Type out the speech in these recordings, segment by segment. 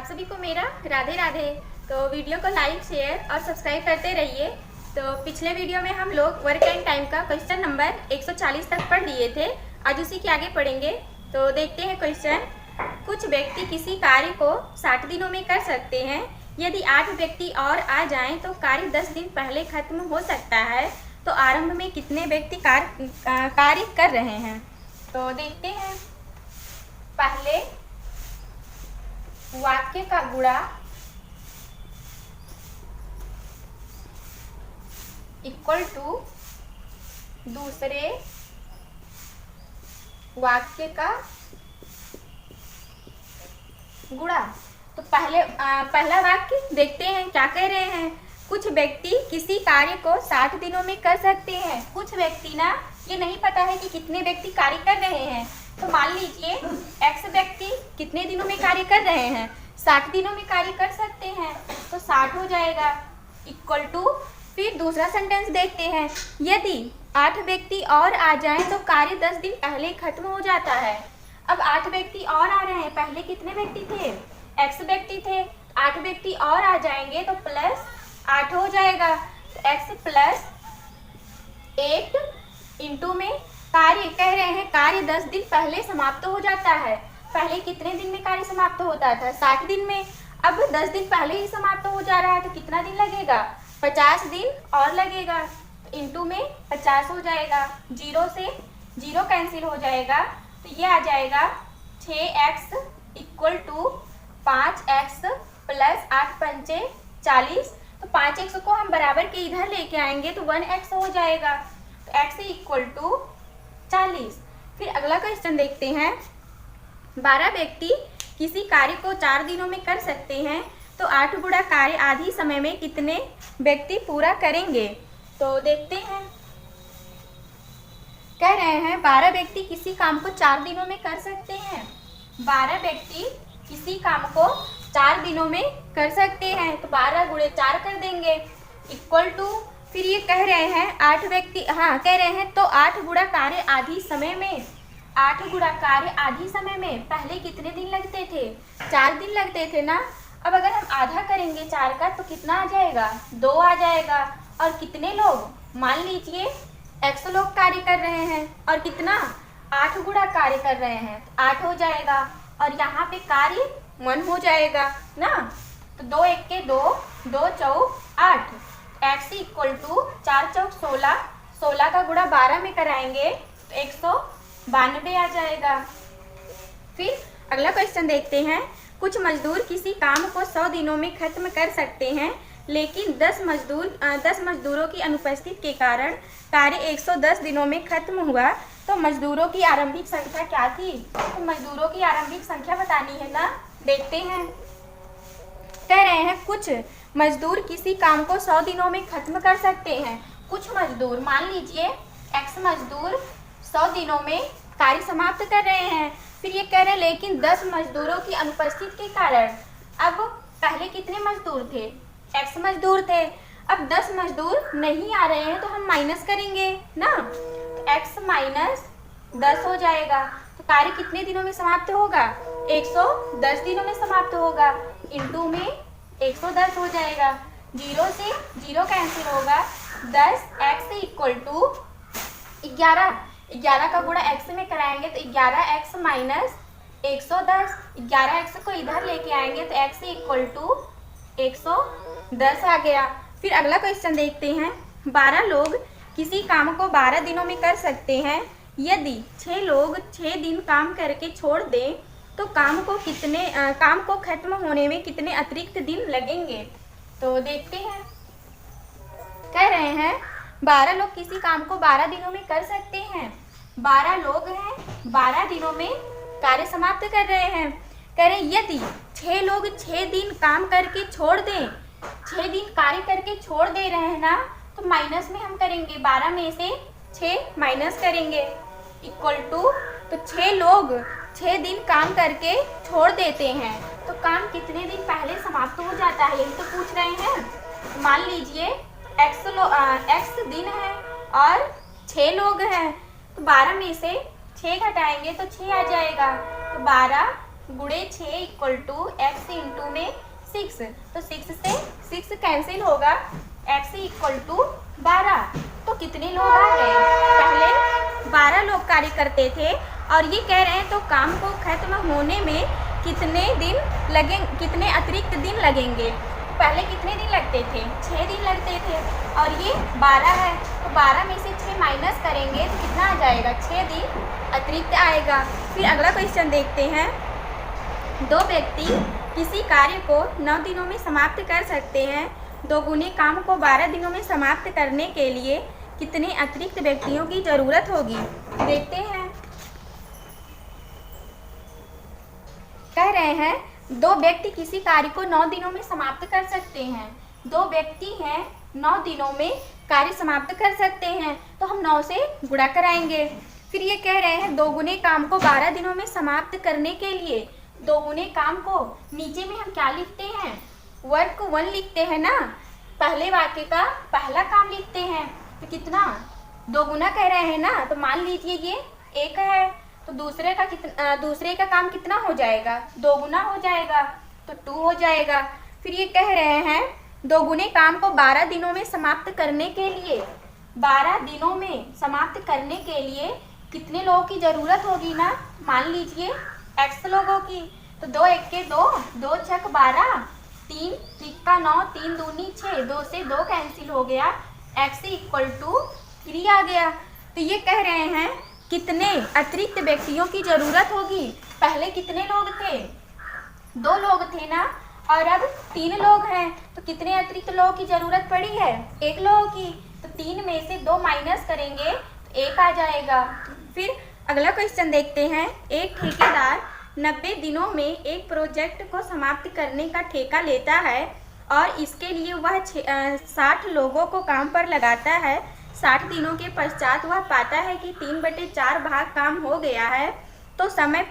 सभी को मेरा राधे राधे। तो वीडियो को लाइक शेयर और सब्सक्राइब करते रहिए। तो पिछले वीडियो में हम लोग वर्क एंड टाइम का क्वेश्चन नंबर 140 तक पढ़ लिए थे, आज उसी के आगे पढ़ेंगे। तो देखते हैं क्वेश्चन। कुछ व्यक्ति किसी कार्य को 60 दिनों में कर सकते हैं। यदि 8 व्यक्ति और आ जाएं तो कार्य 10 दिन पहले खत्म हो सकता है। तो आरंभ में कितने व्यक्ति कार्य कर रहे हैं। तो देखते हैं। पहले वाक्य का गुणा इक्वल टू दूसरे वाक्य का गुणा। तो पहला वाक्य देखते हैं क्या कह रहे हैं। कुछ व्यक्ति किसी कार्य को 60 दिनों में कर सकते हैं। कुछ व्यक्ति ना, ये नहीं पता है कि कितने व्यक्ति कार्य कर रहे हैं। तो मान लीजिए x व्यक्ति कितने दिनों में कार्य कर रहे हैं, 60 दिनों में कार्य कर सकते हैं। तो 60 हो जाएगा इक्वल टू, फिर दूसरा सेंटेंस देखते हैं। यदि 8 व्यक्ति और आ जाएं तो कार्य 10 दिन पहले खत्म हो जाता है। अब 8 व्यक्ति और आ रहे हैं, पहले कितने व्यक्ति थे, x व्यक्ति थे। 8 व्यक्ति और आ जाएंगे तो प्लस 8 हो जाएगा। तो x प्लस 8 इंटू में कार्य कह रहे हैं, कार्य 10 दिन पहले समाप्त हो जाता है। पहले कितने दिन में कार्य समाप्त होता था, 60 दिन में। अब 10 दिन पहले ही समाप्त हो जा रहा है तो कितना दिन लगेगा, 50 दिन और लगेगा। इंटू में 50 हो जाएगा, 0 से 0 कैंसिल हो जाएगा। तो ये आ जाएगा 6x equal to 5x plus 8 पंचे 40। तो 5x को हम बराबर के इधर लेके आएंगे तो 1x हो जाएगा। तो x इक्वल टू 40। फिर अगला क्वेश्चन देखते हैं। 12 व्यक्ति किसी कार्य को 4 दिनों में कर सकते हैं। तो 8 गुणा कार्य आधी समय में कितने व्यक्ति पूरा करेंगे। तो देखते हैं। कह रहे हैं 12 व्यक्ति किसी काम को 4 दिनों में कर सकते हैं। 12 व्यक्ति किसी काम को 4 दिनों में कर सकते हैं। तो 12 गुणे 4 कर देंगे इक्वल टू, फिर ये कह रहे हैं 8 व्यक्ति, कह रहे हैं तो 8 गुणा कार्य आधी समय में। 8 गुणा कार्य आधी समय में पहले कितने दिन लगते थे, 4 दिन लगते थे ना। अब अगर हम आधा करेंगे 4 का तो कितना आ जाएगा, 2 आ जाएगा। और कितने लोग, मान लीजिए x लोग कार्य कर रहे हैं और कितना 8 गुणा कार्य कर रहे हैं, 8 हो जाएगा। और यहाँ पे कार्य 1 हो जाएगा ना। तो 2 1 के 2, 2 चौक 8, x इक्वल टू 4 चौक 16, 16 का गुणा 12 में कराएंगे तो 192 आ जाएगा। फिर अगला क्वेश्चन देखते हैं। कुछ मजदूर किसी काम को 100 दिनों में खत्म कर सकते हैं, लेकिन 10 मजदूरों की अनुपस्थिति के कारण कार्य 110 दिनों में खत्म हुआ। तो मजदूरों की आरंभिक संख्या क्या थी। तो मजदूरों की आरंभिक संख्या बतानी है ना। देखते हैं। कह रहे हैं कुछ मजदूर किसी काम को 100 दिनों में खत्म कर सकते हैं। कुछ मजदूर, मान लीजिए x मजदूर 100 दिनों में कार्य समाप्त कर रहे हैं। फिर ये कह रहे हैं लेकिन 10 मजदूरों की अनुपस्थिति के कारण। अब पहले कितने मजदूर थे, x मजदूर थे। अब 10 मजदूर नहीं आ रहे हैं तो हम माइनस करेंगे ना। तो x माइनस 10 हो जाएगा। तो कार्य कितने दिनों में समाप्त होगा, 110 दिनों में समाप्त होगा। इंटू में 110 हो जाएगा, 0 से 0 कैंसिल होगा। 10x इक्वल टू 11, 11 का गुणा x में कराएंगे तो 11x माइनस 110। 11x को इधर लेके आएंगे तो x इक्वल टू 110 आ गया। फिर अगला क्वेश्चन देखते हैं। 12 लोग किसी काम को 12 दिनों में कर सकते हैं। यदि 6 लोग 6 दिन काम करके छोड़ दें तो काम को खत्म होने में कितने अतिरिक्त दिन लगेंगे। तो देखते हैं। कह रहे हैं 12 लोग किसी काम को 12 दिनों में कर सकते हैं। 12 लोग हैं, 12 दिनों में कार्य समाप्त कर रहे हैं। कह रहे हैं यदि 6 लोग 6 दिन काम करके छोड़ दें, 6 दिन कार्य करके छोड़ दे रहे हैं ना, तो माइनस में हम करेंगे, 12 में से 6 माइनस करेंगे इक्वल टू, तो 6 लोग 6 दिन काम करके छोड़ देते हैं तो काम कितने दिन पहले समाप्त हो जाता है, यही तो पूछ रहे हैं। मान लीजिए x दिन है और 6 लोग हैं, तो 12 में से 6 घटाएंगे तो 6 आ जाएगा। तो 12 गुणे 6 इक्वल टू एक्स इंटू में 6, तो 6 से 6 कैंसिल होगा, एक्स इक्वल टू 12। तो कितने लोग आ गए? पहले 12 लोग कार्य करते थे और ये कह रहे हैं तो काम को खत्म होने में कितने दिन लगेंगे, कितने अतिरिक्त दिन लगेंगे। पहले कितने दिन लगते थे? 6 दिन लगते थे और ये 12 है, तो 12 में से 6 माइनस करेंगे तो कितना आ जाएगा? 6 दिन अतिरिक्त आएगा। फिर अगला क्वेश्चन देखते हैं। दो व्यक्ति किसी कार्य को 9 दिनों में समाप्त कर सकते हैं। दोगुने काम को 12 दिनों में समाप्त करने के लिए कितने अतिरिक्त व्यक्तियों की जरूरत होगी? देखते हैं। कह रहे हैं दो व्यक्ति किसी कार्य को 9 दिनों में समाप्त कर सकते हैं। दो व्यक्ति हैं, 9 दिनों में कार्य समाप्त कर सकते हैं, तो हम 9 से गुणा कराएंगे। फिर ये कह रहे हैं दोगुने काम को 12 दिनों में समाप्त करने के लिए दोगुने काम को नीचे में हम क्या लिखते हैं? वर्क 1 लिखते हैं ना। पहले वाक्य का पहला काम लिखते हैं, तो कितना? दोगुना कह रहे हैं ना, तो मान लीजिए ये 1 है, तो दूसरे का काम कितना हो जाएगा? दोगुना हो जाएगा, तो 2 हो जाएगा। फिर ये कह रहे हैं दोगुने काम को 12 दिनों में समाप्त करने के लिए 12 दिनों में समाप्त करने के लिए कितने लोगों की जरूरत होगी ना? मान लीजिए x लोगों की, तो 2 1 के 2, 2 छक 12, 3 3 का 9, 3 दूनी 6, 2 से 2 कैंसिल हो गया, x इक्वल टू 3 आ गया। तो ये कह रहे हैं कितने अतिरिक्त व्यक्तियों की जरूरत होगी? पहले कितने लोग थे? 2 लोग थे ना, और अब 3 लोग हैं, तो कितने अतिरिक्त लोगों की जरूरत पड़ी है? 1 लोगों की। तो 3 में से 2 माइनस करेंगे तो 1 आ जाएगा। फिर अगला क्वेश्चन देखते हैं। एक ठेकेदार 90 दिनों में एक प्रोजेक्ट को समाप्त करने का ठेका लेता है और इसके लिए वह 60 लोगों को काम पर लगाता है। 60 दिनों के पश्चात वह पाता है कि 3/4 भाग काम हो गया है, तो समय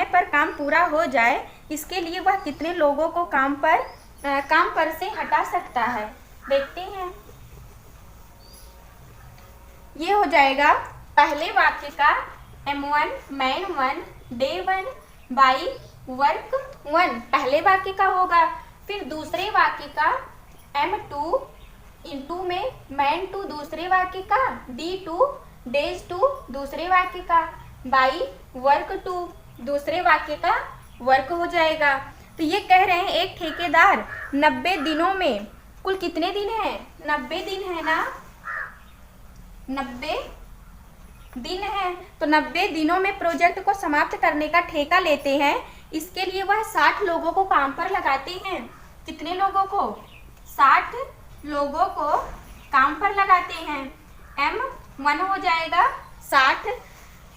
पर काम पूरा हो जाए, इसके लिए वह कितने लोगों को काम पर से हटा सकता है? देखते हैं। ये हो जाएगा पहले वाक्य का M1 man 1 day 1 by work 1 पहले वाक्य का होगा। फिर दूसरे वाक्य का M2 इंटू में मैन 2 दूसरे वाक्य का, D2 डेज 2 दूसरे वाक्य का, बाई वर्क 2 दूसरे वाक्य का वर्क हो जाएगा। तो ये कह रहे हैं एक ठेकेदार 90 दिनों में, कुल कितने दिन है? 90 दिन है ना, 90 दिन है, तो 90 दिनों में प्रोजेक्ट को समाप्त करने का ठेका लेते हैं। इसके लिए वह 60 लोगों को काम पर लगाते हैं। कितने लोगों को? 60 लोगों को काम पर लगाते हैं। M1 हो जाएगा 60।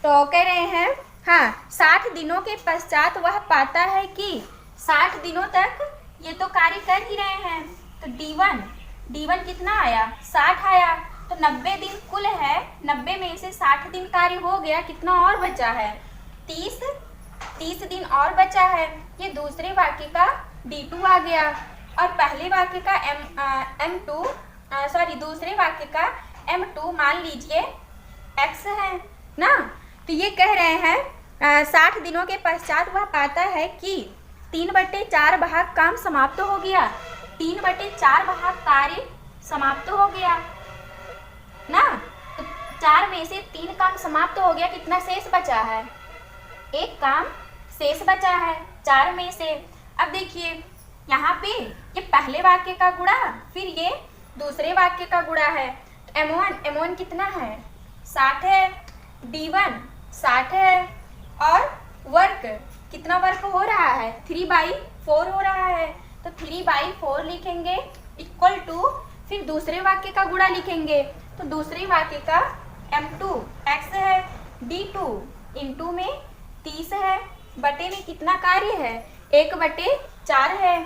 तो कह रहे हैं हाँ 60 दिनों के पश्चात वह पाता है कि 60 दिनों तक ये तो कार्य कर ही रहे हैं, तो D1 कितना आया? 60 आया। तो 90 दिन कुल है, 90 में से 60 दिन कार्य हो गया, कितना और बचा है? 30 दिन और बचा है। ये दूसरे वाक्य का D2 आ गया और पहले वाक्य का दूसरे वाक्य का M2 मान लीजिए x है ना। तो ये कह रहे हैं 60 दिनों के पश्चात वह पाता है कि 3/4 भाग काम समाप्त हो गया। 3/4 भाग कार्य समाप्त हो गया ना, तो 4 में से 3 काम समाप्त हो गया, कितना शेष बचा है? 1 काम शेष बचा है 4 में से। अब देखिए यहाँ पे ये पहले वाक्य का गुणा, फिर ये दूसरे वाक्य का गुणा है। M1 कितना है? 60 है, D1 60 है और वर्क कितना वर्क हो रहा है? 3/4 हो रहा है, तो 3/4 लिखेंगे इक्वल टू, फिर दूसरे वाक्य का गुणा लिखेंगे, तो दूसरे वाक्य का M2 x है, D2 इंटू में 30 है, बटे में कितना कार्य है? 1/4 है,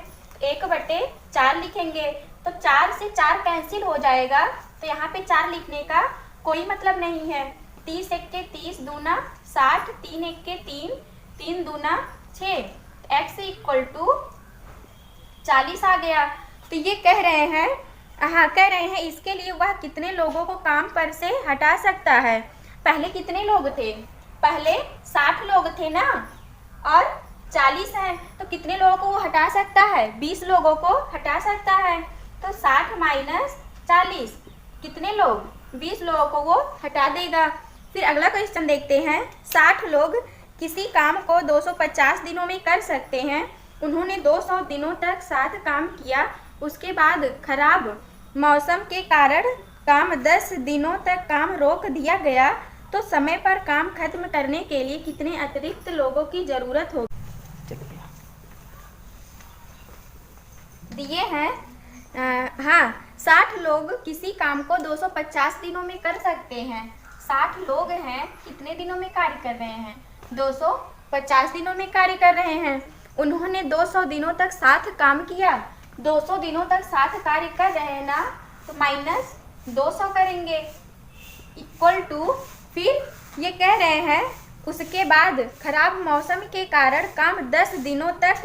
1/4 लिखेंगे, तो 4 से 4 कैंसिल हो जाएगा, तो यहाँ पे 4 लिखने का कोई मतलब नहीं है। 30 1 के 30 दूना 60, 3 1 के 3, 3 दूना 6, x इक्वल टू 40 आ गया। तो ये कह रहे हैं इसके लिए वह कितने लोगों को काम पर से हटा सकता है? पहले कितने लोग थे? पहले 60 लोग थे ना, और 40 है, तो कितने लोगों को वो हटा सकता है? 20 लोगों को हटा सकता है। तो 60 माइनस 40 कितने लोग? 20 लोगों को वो हटा देगा। फिर अगला क्वेश्चन देखते हैं। 60 लोग किसी काम को 250 दिनों में कर सकते हैं। उन्होंने 200 दिनों तक साथ काम किया, उसके बाद खराब मौसम के कारण काम 10 दिनों तक काम रोक दिया गया, तो समय पर काम खत्म करने के लिए कितने अतिरिक्त लोगों की जरूरत होगी? दिए हैं। हाँ, 60 लोग किसी काम को 250 दिनों में कर सकते हैं। 60 लोग हैं, कितने दिनों में कार्य कर रहे हैं? 250 दिनों में कार्य कर रहे हैं। उन्होंने 200 दिनों तक साथ काम किया। 200 दिनों तक साथ कार्य कर रहे हैं ना, तो माइनस 200 करेंगे इक्वल टू, फिर ये कह रहे हैं उसके बाद खराब मौसम के कारण काम 10 दिनों तक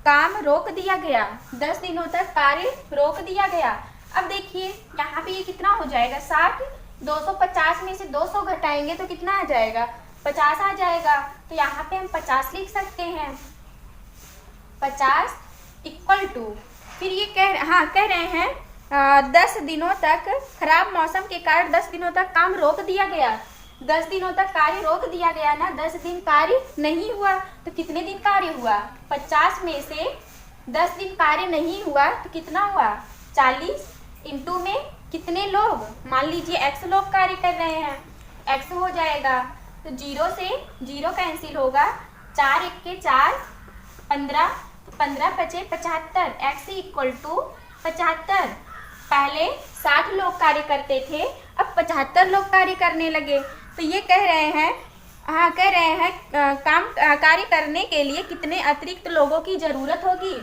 काम रोक दिया गया। 10 दिनों तक कार्य रोक दिया गया। अब देखिए यहाँ पे ये कितना हो जाएगा? 60, 250 में से 200 घटाएंगे तो कितना आ जाएगा? 50 आ जाएगा। तो यहाँ पे हम 50 लिख सकते हैं, 50 इक्वल टू, फिर ये कह रहे हैं 10 दिनों तक खराब मौसम के कारण 10 दिनों तक काम रोक दिया गया। 10 दिनों तक कार्य रोक दिया गया ना, 10 दिन कार्य नहीं हुआ, तो कितने दिन कार्य हुआ? 50 में से 10 दिन कार्य नहीं हुआ तो कितना हुआ? 40 इंटू में कितने लोग? मान लीजिए x लोग कार्य कर रहे हैं, x हो जाएगा, तो 0 से 0 कैंसिल होगा, 4 एक के 4, 15, 15 बचे 75, x इक्वल टू 75। पहले 60 लोग कार्य करते थे, अब 75 लोग कार्य करने लगे। तो ये कह रहे हैं कार्य करने के लिए कितने अतिरिक्त लोगों की जरूरत होगी?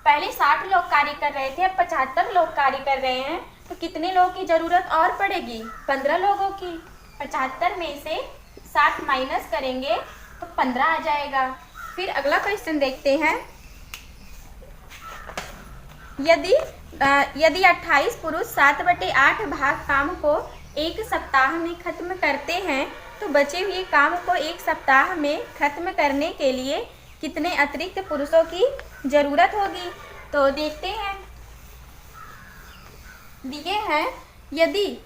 पहले 60 लोग कार्य कर रहे थे, अब 75 लोग कार्य कर रहे हैं, तो कितने लोगों की जरूरत और पड़ेगी? 15 लोगों की। 75 में से 60 माइनस करेंगे तो 15 आ जाएगा। फिर अगला क्वेश्चन देखते हैं। यदि 28 पुरुष 7/8 भाग काम को एक सप्ताह में खत्म करते हैं, तो बचे हुए काम को एक सप्ताह में खत्म करने के लिए कितने अतिरिक्त पुरुषों की जरूरत होगी? तो देखते हैं। दिए हैं यदि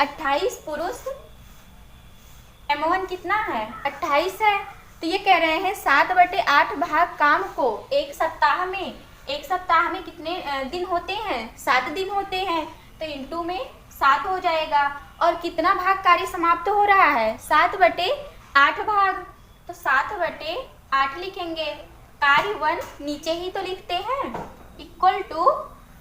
28 पुरुष, M1 कितना है? 28 है, तो ये कह रहे हैं 7/8 भाग काम को एक सप्ताह में कितने दिन होते हैं? 7 दिन होते हैं, तो इंटू में 7 हो जाएगा। और कितना भाग कार्य समाप्त हो रहा है? 7/8 भाग, तो 7/8 लिखेंगे। कार्य 1 नीचे ही तो लिखते हैं इक्वल टू,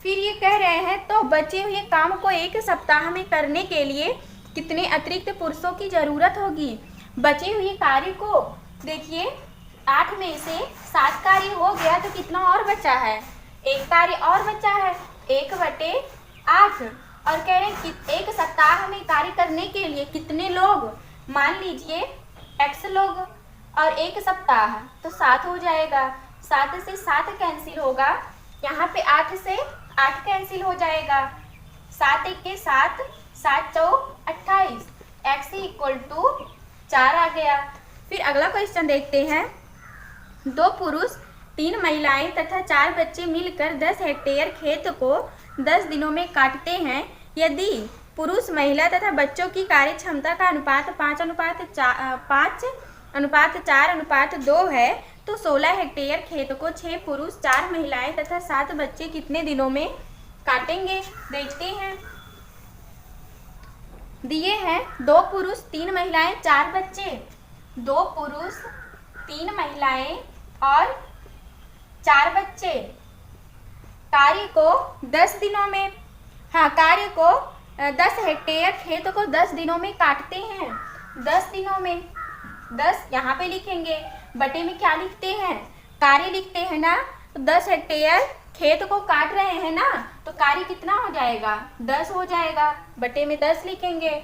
फिर ये कह रहे हैं तो बचे हुए काम को एक सप्ताह में करने के लिए कितने अतिरिक्त पुरुषों की जरूरत होगी? बचे हुए कार्य को देखिए, 8 में से 7 कार्य हो गया, तो कितना और बचा है? एक कार्य और बचा है, 1/8। और कह रहे हैं कि एक सप्ताह में कार्य करने के लिए कितने लोग? मान लीजिए x लोग, और एक सप्ताह तो 7 हो जाएगा। 7 से 7 कैंसिल होगा, यहाँ पे 8 से 8 कैंसिल हो जाएगा, 7 एक के 7, 7 चौक 28, x इक्वल टू 4 आ गया। फिर अगला क्वेश्चन देखते हैं। 2 पुरुष 3 महिलाएं तथा 4 बच्चे मिलकर 10 हेक्टेयर खेत को 10 दिनों में काटते हैं। यदि पुरुष, महिला तथा बच्चों की कार्य क्षमता का अनुपात 5:4:2 है, तो 16 हेक्टेयर खेत को 6 पुरुष, 4 महिलाएं तथा 7 बच्चे कितने दिनों में काटेंगे? देखते हैं। दिए हैं 2 पुरुष 3 महिलाएं 4 बच्चे। 2 पुरुष 3 महिलाएं और 4 बच्चे कार्य को 10 दिनों में, कार्य को 10 हेक्टेयर खेत को 10 दिनों में काटते हैं। 10 दिनों में 10 यहाँ पे लिखेंगे, बटे में क्या लिखते हैं? कार्य लिखते हैं ना, तो 10 हेक्टेयर खेत को काट रहे हैं ना, तो कार्य कितना हो जाएगा? 10 हो जाएगा, बटे में 10 लिखेंगे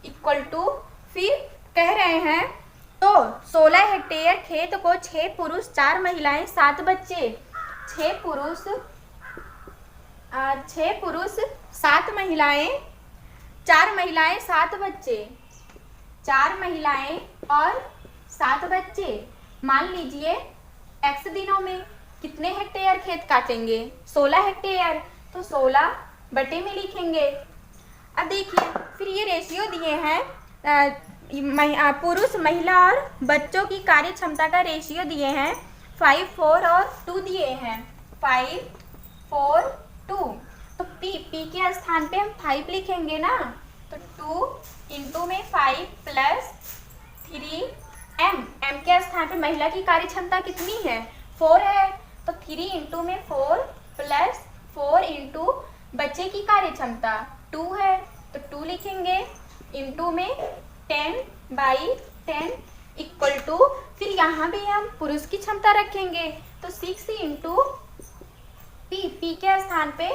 इक्वल टू, फिर कह रहे हैं तो 16 हेक्टेयर खेत को 6 पुरुष, 4 महिलाएं, 7 बच्चे, 6 पुरुष 7 महिलाएं, 4 महिलाएं 7 बच्चे, 4 महिलाएं और 7 बच्चे मान लीजिए x दिनों में कितने हेक्टेयर खेत काटेंगे? 16 हेक्टेयर। तो 16 बटे में लिखेंगे। अब देखिए फिर ये रेशियो दिए हैं, पुरुष, महिला और बच्चों की कार्य क्षमता का रेशियो दिए हैं 5, 4 और 2 दिए हैं 5, 4, 2। तो p के स्थान पे हम 5 लिखेंगे ना, तो 2 इंटू में 5 प्लस 3m, m के स्थान पे महिला की कार्य क्षमता कितनी है? 4 है, तो 3 इंटू में 4 प्लस 4 इंटू बच्चे की कार्य क्षमता 2 है, तो 2 लिखेंगे इंटू में 10/10 इक्वल टू, फिर यहाँ भी हम पुरुष की क्षमता रखेंगे तो 6 इंटू p के स्थान पे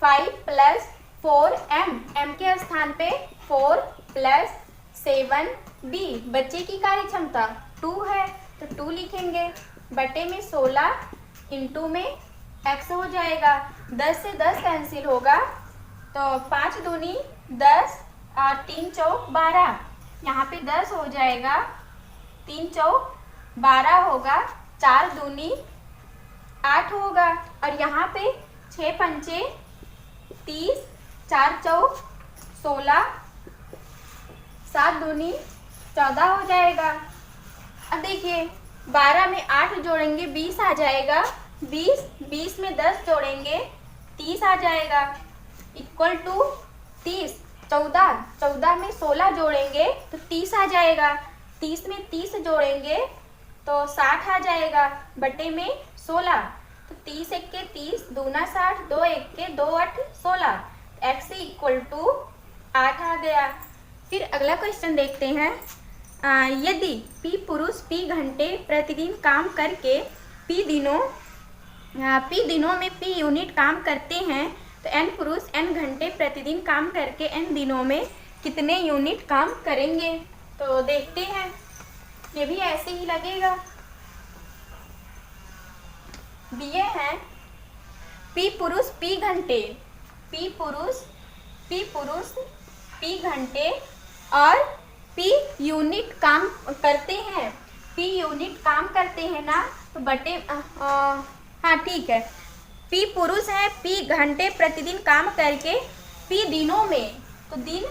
5 प्लस 4m, m के स्थान पे 4 प्लस 7b, बच्चे की कार्य क्षमता 2 है, तो 2 लिखेंगे बटे में 16 इंटू में x हो जाएगा। 10 से 10 कैंसिल होगा, तो 5 दूनी 10 और 3 चौक 12, यहाँ पे 10 हो जाएगा, 3 चौक 12 होगा, 4 दूनी 8 होगा, और यहाँ पे 6 पंचे 30, 4 चौक 16, 7 दूनी 14 हो जाएगा। अब देखिए 12 में 8 जोड़ेंगे 20 आ जाएगा, 20 में 10 जोड़ेंगे 30 आ जाएगा, इक्वल टू 30। 14 में 16 जोड़ेंगे तो 30 आ जाएगा, 30 में 30 जोड़ेंगे तो 60 आ जाएगा, बटे में 16, तो 30 एक के 30, दूना 60, 2 एक के 2 8 16, x इक्वल टू 8 आ गया। फिर अगला क्वेश्चन देखते हैं। यदि p पुरुष p घंटे प्रतिदिन काम करके p दिनों में p यूनिट काम करते हैं, तो n पुरुष n घंटे प्रतिदिन काम करके n दिनों में कितने यूनिट काम करेंगे? तो देखते हैं, ये भी ऐसे ही लगेगा। दिए हैं p पुरुष p घंटे, p पुरुष p घंटे और p यूनिट काम करते हैं, p यूनिट काम करते हैं ना, तो बटे हाँ ठीक है, p पुरुष है, p घंटे प्रतिदिन काम करके p दिनों में, तो दिन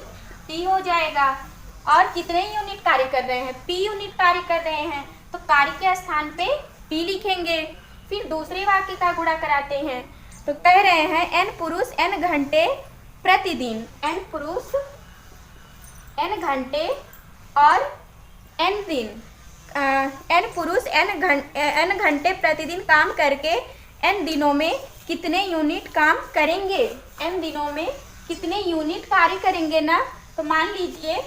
p हो जाएगा, और कितने यूनिट कार्य कर रहे हैं? p यूनिट कार्य कर रहे हैं, तो कार्य के स्थान पे p लिखेंगे। फिर दूसरे वाक्य का गुणा कराते हैं, तो कह रहे हैं n पुरुष n घंटे प्रतिदिन, n पुरुष n घंटे और n दिन, n पुरुष n घंटे प्रतिदिन काम करके n दिनों में कितने यूनिट काम करेंगे? n दिनों में कितने यूनिट कार्य करेंगे ना, तो मान लीजिए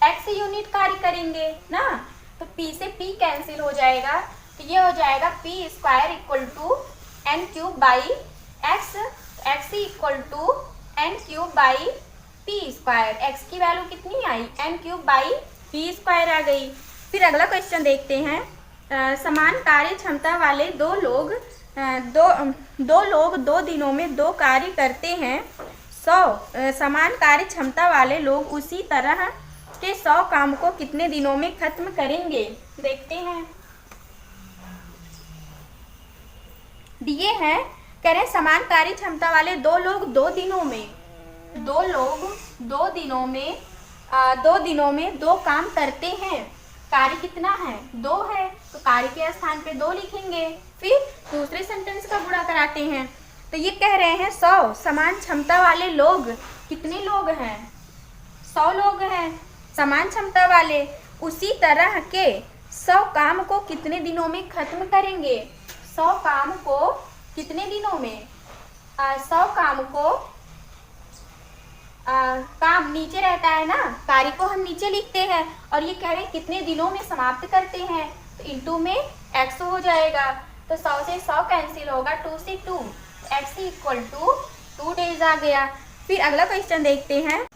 x यूनिट कार्य करेंगे ना, तो p से p कैंसिल हो जाएगा, तो ये हो जाएगा p square equal to n cube by x, x equal to n cube by p square, x की वैल्यू कितनी आई? n cube by p square आ गई। फिर अगला क्वेश्चन देखते हैं। समान कार्य क्षमता वाले दो लोग 2 दिनों में 2 कार्य करते हैं। 100 समान कार्य क्षमता वाले लोग उसी तरह के 100 काम को कितने दिनों में खत्म करेंगे? देखते हैं। दिए हैं, कह रहे समान कार्य क्षमता वाले 2 लोग 2 दिनों में 2 दिनों में 2 काम करते हैं। कार्य कितना है? 2 है, तो कार्य के स्थान पे 2 लिखेंगे। फिर दूसरे सेंटेंस का गुणा कराते हैं, तो ये कह रहे हैं 100 समान क्षमता वाले लोग, कितने लोग हैं? 100 लोग हैं समान क्षमता वाले, उसी तरह के 100 काम को कितने दिनों में खत्म करेंगे? 100 काम को कितने दिनों में? 100 काम को काम नीचे रहता है ना, कार्य को हम नीचे लिखते हैं, और ये कह रहे हैं कितने दिनों में समाप्त करते हैं, तो इंटू में x हो जाएगा, तो 100 से 100 कैंसिल होगा, 2 से 2, x इक्वल टू 2 डेज आ गया। फिर अगला क्वेश्चन देखते हैं।